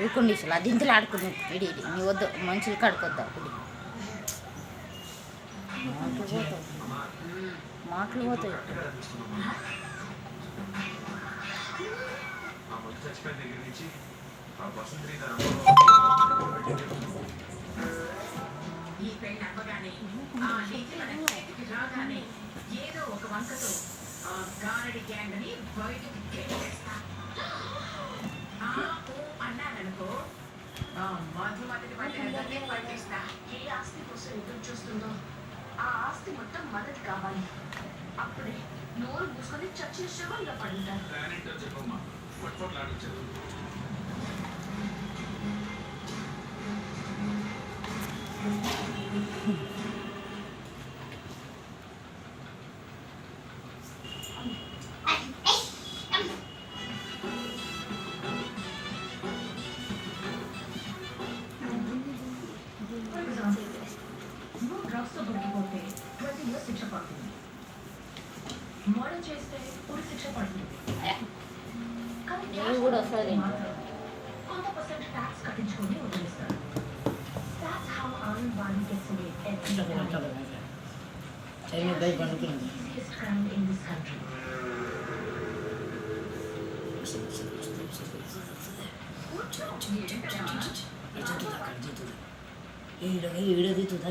ఊకుండేసాను అది ఇంతలో ఆడుకున్నావు ఇడి నీ వద్దు మనుషులు కడుకొద్దా ఇప్పుడు మాటలు పోతాయి ఈ పెళ్ళి అవ్వగానే ఆ నీతి మన చేతికి రాగానే ఏదో ఒక వంకతో ఆ గారడి గ్యాంగ్ అని బయటకి గెలిచేస్తా అన్నాననుకో ఆ మధుమతిని పట్టిన పట్టిస్తా. ఏ ఆస్తి కోసం ఎదురు చూస్తుందో ఆ ఆస్తి మొత్తం మనది కావాలి. అప్పుడే నోరు మూసుకొని చచ్చిన శవంలో పడుంటారు. డ్రగ్స్తో దొరికిపోతే 20 years శిక్ష పడుతుంది. మర్డర్ చేస్తే ఉరి శిక్ష పడుతుంది. కానీ కూడా వస్తుంది కొంత పర్సెంట్ ట్యాక్స్ కట్టించుకొని వదిలేస్తారు. That's how Anand Bani gets away every time. Easiest crime in this country. Video తీస్తుందా